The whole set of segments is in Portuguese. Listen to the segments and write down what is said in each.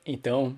Então,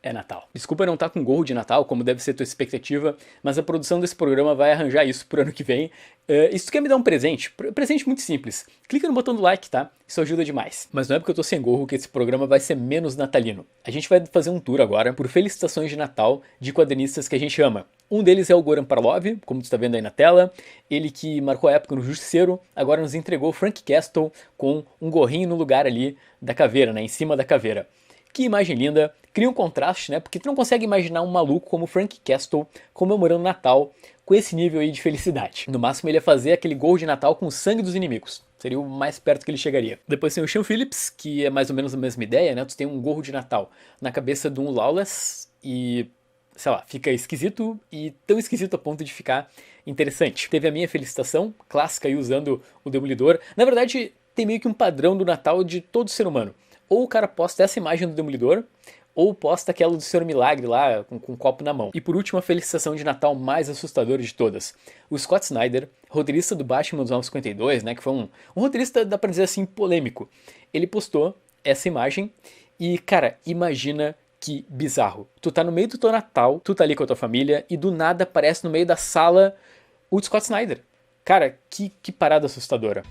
é Natal. Desculpa não estar com gorro de Natal, como deve ser tua expectativa, mas a produção desse programa vai arranjar isso pro ano que vem. E se tu quer me dar um presente, presente muito simples, clica no botão do like, tá? Isso ajuda demais. Mas não é porque eu tô sem gorro que esse programa vai ser menos natalino. A gente vai fazer um tour agora por felicitações de Natal de quadrinistas que a gente ama. Um deles é o Goran Parlov, como tu está vendo aí na tela. Ele que marcou a época no Justiceiro, agora nos entregou o Frank Castle com um gorrinho no lugar ali da caveira, né? Em cima da caveira. Que imagem linda, cria um contraste, né? Porque tu não consegue imaginar um maluco como Frank Castle comemorando Natal com esse nível aí de felicidade. No máximo ele ia fazer aquele gol de Natal com o sangue dos inimigos. Seria o mais perto que ele chegaria. Depois tem o Sean Phillips, que é mais ou menos a mesma ideia, né? Tu tem um gorro de Natal na cabeça de um Lawless e, sei lá, fica esquisito e tão esquisito a ponto de ficar interessante. Teve a minha felicitação, clássica aí usando o Demolidor. Na verdade, tem meio que um padrão do Natal de todo ser humano. Ou o cara posta essa imagem do Demolidor, ou posta aquela do Senhor Milagre lá, com um copo na mão. E por último, a felicitação de Natal mais assustadora de todas. O Scott Snyder, roteirista do Batman dos 952, né, que foi um roteirista, dá pra dizer assim, polêmico. Ele postou essa imagem e, cara, imagina que bizarro. Tu tá no meio do teu Natal, tu tá ali com a tua família, e do nada aparece no meio da sala o Scott Snyder. Cara, que parada assustadora.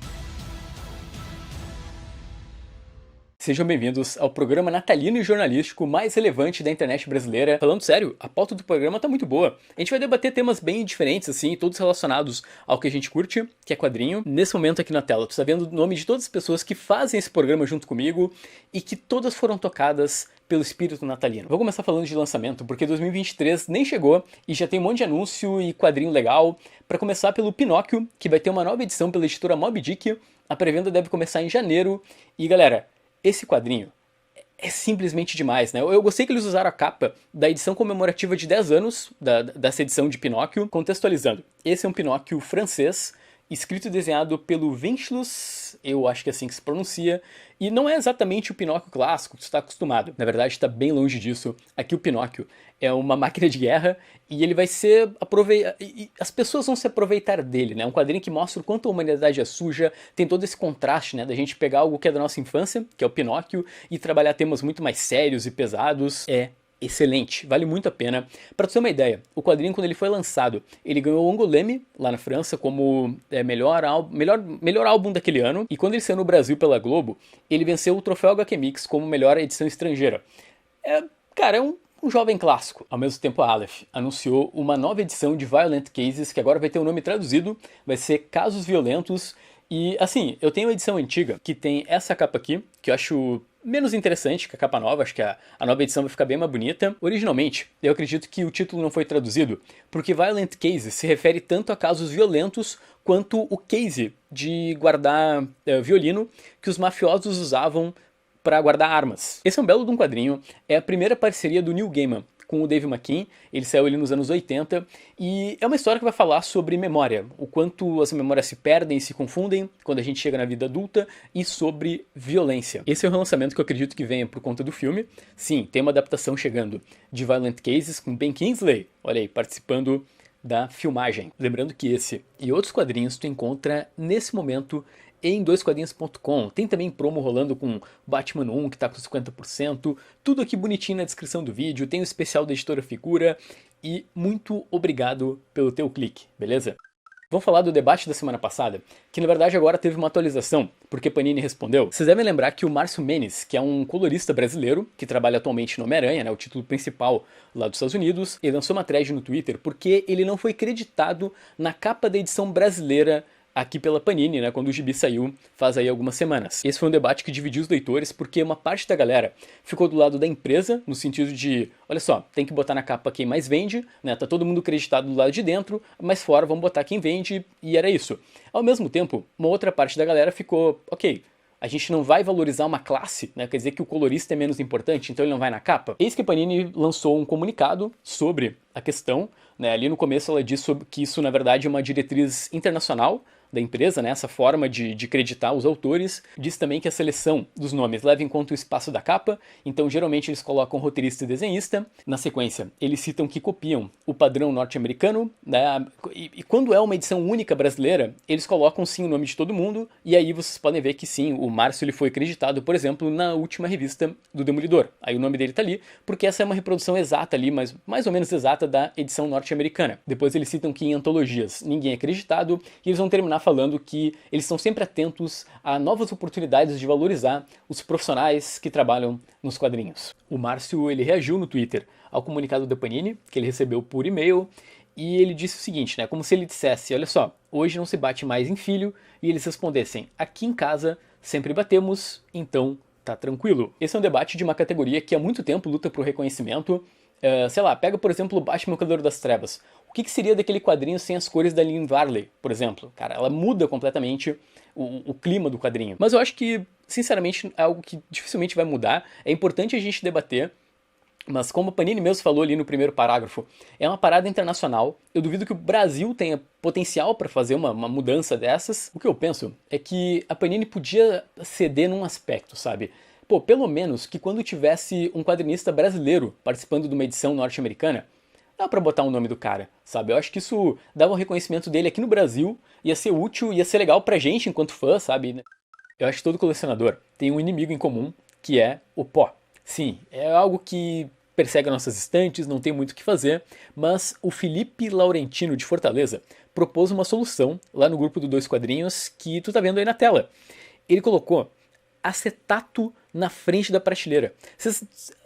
Sejam bem-vindos ao programa natalino e jornalístico mais relevante da internet brasileira. Falando sério, a pauta do programa tá muito boa. A gente vai debater temas bem diferentes, assim, todos relacionados ao que a gente curte, que é quadrinho. Nesse momento aqui na tela, tu tá vendo o nome de todas as pessoas que fazem esse programa junto comigo e que todas foram tocadas pelo espírito natalino. Vou começar falando de lançamento, porque 2023 nem chegou e já tem um monte de anúncio e quadrinho legal. Para começar pelo Pinóquio, que vai ter uma nova edição pela editora Moby Dick. A pré-venda deve começar em janeiro. E galera, esse quadrinho é simplesmente demais, né? Eu gostei que eles usaram a capa da edição comemorativa de 10 anos dessa edição de Pinóquio, contextualizando. Esse é um Pinóquio francês, escrito e desenhado pelo Vincelus, eu acho que é assim que se pronuncia, e não é exatamente o Pinóquio clássico que você está acostumado. Na verdade, está bem longe disso. Aqui o Pinóquio é uma máquina de guerra e ele vai ser as pessoas vão se aproveitar dele, né? Um quadrinho que mostra o quanto a humanidade é suja, tem todo esse contraste, né? Da gente pegar algo que é da nossa infância, que é o Pinóquio, e trabalhar temas muito mais sérios e pesados. É excelente, vale muito a pena. Para ter uma ideia, o quadrinho quando ele foi lançado, ele ganhou o Angoulême lá na França como melhor álbum daquele ano, e quando ele saiu no Brasil pela Globo, ele venceu o troféu HQ Mix como melhor edição estrangeira. Cara, é um jovem clássico. Ao mesmo tempo, a Aleph anunciou uma nova edição de Violent Cases, que agora vai ter o nome traduzido, vai ser Casos Violentos. E assim, eu tenho a edição antiga, que tem essa capa aqui, que eu acho menos interessante que a capa nova, acho que a nova edição vai ficar bem mais bonita. Originalmente, eu acredito que o título não foi traduzido, porque Violent Cases se refere tanto a casos violentos quanto o case de guardar violino que os mafiosos usavam para guardar armas. Esse é um belo de um quadrinho, é a primeira parceria do Neil Gaiman com o Dave McKean, ele saiu ali nos anos 80, e é uma história que vai falar sobre memória, o quanto as memórias se perdem e se confundem quando a gente chega na vida adulta, e sobre violência. Esse é o relançamento que eu acredito que venha por conta do filme. Sim, tem uma adaptação chegando de Violent Cases com Ben Kingsley, olha aí, participando da filmagem. Lembrando que esse e outros quadrinhos tu encontra nesse momento em doisquadrinhos.com. Tem também promo rolando com Batman 1, que tá com 50%. Tudo aqui bonitinho na descrição do vídeo. Tem o especial da Editora Figura. E muito obrigado pelo teu clique, beleza? Vamos falar do debate da semana passada, que na verdade agora teve uma atualização, porque Panini respondeu. Vocês devem lembrar que o Márcio Menes, que é um colorista brasileiro, que trabalha atualmente no Homem-Aranha, né, o título principal lá dos Estados Unidos, ele lançou uma thread no Twitter porque ele não foi creditado na capa da edição brasileira aqui pela Panini, né, quando o gibi saiu faz aí algumas semanas. Esse foi um debate que dividiu os leitores, porque uma parte da galera ficou do lado da empresa, no sentido de, olha só, tem que botar na capa quem mais vende, né, tá todo mundo creditado do lado de dentro, mas fora vamos botar quem vende, e era isso. Ao mesmo tempo, uma outra parte da galera ficou, ok, a gente não vai valorizar uma classe, né? Quer dizer que o colorista é menos importante, então ele não vai na capa? Eis que a Panini lançou um comunicado sobre a questão, né? Ali no começo ela diz que isso na verdade é uma diretriz internacional da empresa, né, essa forma de creditar os autores. Diz também que a seleção dos nomes leva em conta o espaço da capa, então geralmente eles colocam roteirista e desenhista. Na sequência, eles citam que copiam o padrão norte-americano, né, e quando é uma edição única brasileira, eles colocam sim o nome de todo mundo, e aí vocês podem ver que sim, o Márcio ele foi acreditado, por exemplo, na última revista do Demolidor. Aí o nome dele tá ali, porque essa é uma reprodução exata ali, mas mais ou menos exata da edição norte-americana. Depois eles citam que em antologias ninguém é acreditado, e eles vão terminar falando que eles estão sempre atentos a novas oportunidades de valorizar os profissionais que trabalham nos quadrinhos. O Márcio ele reagiu no Twitter ao comunicado da Panini, que ele recebeu por e-mail, e ele disse o seguinte, né, como se ele dissesse, olha só, hoje não se bate mais em filho, e eles respondessem, aqui em casa sempre batemos, então tá tranquilo. Esse é um debate de uma categoria que há muito tempo luta por reconhecimento. Sei lá, pega por exemplo o Batman o Cavaleiro das Trevas. O que seria daquele quadrinho sem as cores da Lynn Varley, por exemplo? Cara, ela muda completamente o clima do quadrinho. Mas eu acho que, sinceramente, é algo que dificilmente vai mudar. É importante a gente debater. Mas como a Panini mesmo falou ali no primeiro parágrafo, é uma parada internacional. Eu duvido que o Brasil tenha potencial para fazer uma mudança dessas. O que eu penso é que a Panini podia ceder num aspecto, sabe? Pô, pelo menos que quando tivesse um quadrinista brasileiro participando de uma edição norte-americana, dá pra botar o nome do cara, sabe? Eu acho que isso dava um reconhecimento dele aqui no Brasil, ia ser útil, ia ser legal pra gente enquanto fã, sabe? Eu acho que todo colecionador tem um inimigo em comum, que é o pó. Sim, é algo que persegue nossas estantes, não tem muito o que fazer, mas o Felipe Laurentino de Fortaleza propôs uma solução lá no grupo do Dois Quadrinhos que tu tá vendo aí na tela. Ele colocou acetato na frente da prateleira.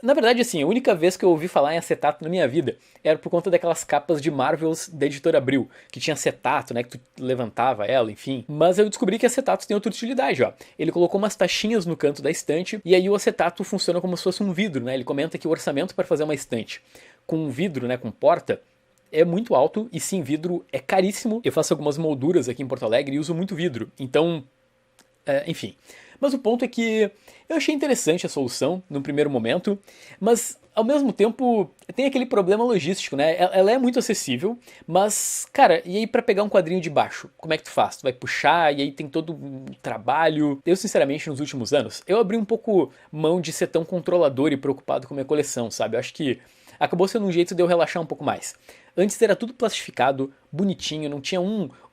Na verdade, assim, a única vez que eu ouvi falar em acetato na minha vida era por conta daquelas capas de Marvels da editora Abril, que tinha acetato, né, que tu levantava ela, enfim. Mas eu descobri que acetato tem outra utilidade, ó. Ele colocou umas taxinhas no canto da estante e aí o acetato funciona como se fosse um vidro, né? Ele comenta que o orçamento para fazer uma estante com um vidro, né, com porta, é muito alto e sim, vidro é caríssimo. Eu faço algumas molduras aqui em Porto Alegre e uso muito vidro, então, enfim. Mas o ponto é que eu achei interessante a solução no primeiro momento, mas ao mesmo tempo tem aquele problema logístico, né? Ela é muito acessível, mas, cara, e aí pra pegar um quadrinho de baixo? Como é que tu faz? Tu vai puxar e aí tem todo um trabalho. Eu, sinceramente, nos últimos anos, eu abri um pouco mão de ser tão controlador e preocupado com a minha coleção, sabe? Eu acho que acabou sendo um jeito de eu relaxar um pouco mais. Antes era tudo plastificado, bonitinho, não tinha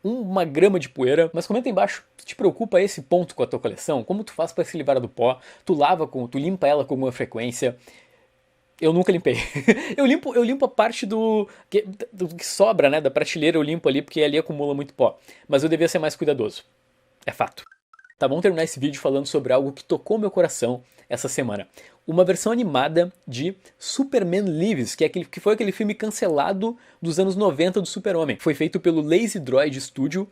uma grama de poeira. Mas comenta aí embaixo, tu te preocupa a esse ponto com a tua coleção? Como tu faz para se livrar do pó? Tu limpa ela com alguma frequência? Eu nunca limpei. eu limpo a parte do que sobra, né, da prateleira, eu limpo ali porque ali acumula muito pó. Mas eu devia ser mais cuidadoso. É fato. Tá bom terminar esse vídeo falando sobre algo que tocou meu coração essa semana. Uma versão animada de Superman Lives, que foi aquele filme cancelado dos anos 90 do Super-Homem. Foi feito pelo Lazy Droid Studio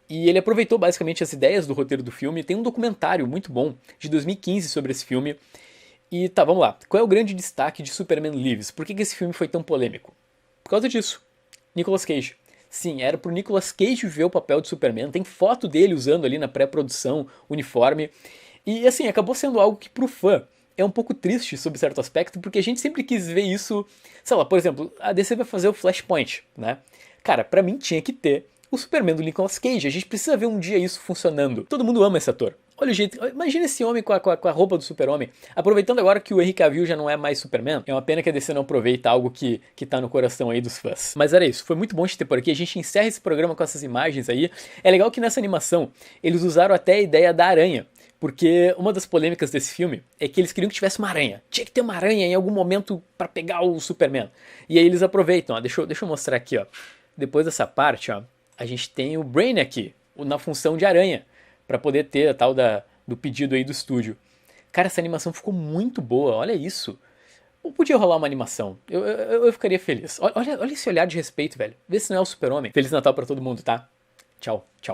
e ele aproveitou basicamente as ideias do roteiro do filme. Tem um documentário muito bom de 2015 sobre esse filme. E tá, vamos lá. Qual é o grande destaque de Superman Lives? Por que esse filme foi tão polêmico? Por causa disso. Nicolas Cage. Sim, era pro Nicolas Cage viver o papel de Superman. Tem foto dele usando ali na pré-produção, uniforme. E assim, acabou sendo algo que pro fã é um pouco triste sob certo aspecto, porque a gente sempre quis ver isso. Sei lá, por exemplo, a DC vai fazer o Flashpoint, né? Cara, pra mim tinha que ter o Superman do Nicolas Cage. A gente precisa ver um dia isso funcionando. Todo mundo ama esse ator. Olha o jeito, imagina esse homem com a roupa do Super-Homem. Aproveitando agora que o Henry Cavill já não é mais Superman, é uma pena que a DC não aproveita algo que tá no coração aí dos fãs. Mas era isso, foi muito bom te ter por aqui. A gente encerra esse programa com essas imagens aí. É legal que nessa animação eles usaram até a ideia da aranha. Porque uma das polêmicas desse filme é que eles queriam que tivesse uma aranha. Tinha que ter uma aranha em algum momento pra pegar o Superman. E aí eles aproveitam, ó. Deixa eu mostrar aqui, ó. Depois dessa parte, ó, a gente tem o Brainiac na função de aranha, pra poder ter a tal do pedido aí do estúdio. Cara, essa animação ficou muito boa, olha isso. Podia rolar uma animação, eu ficaria feliz. Olha esse olhar de respeito, velho. Vê se não é o Super-Homem. Feliz Natal pra todo mundo, tá? Tchau, tchau.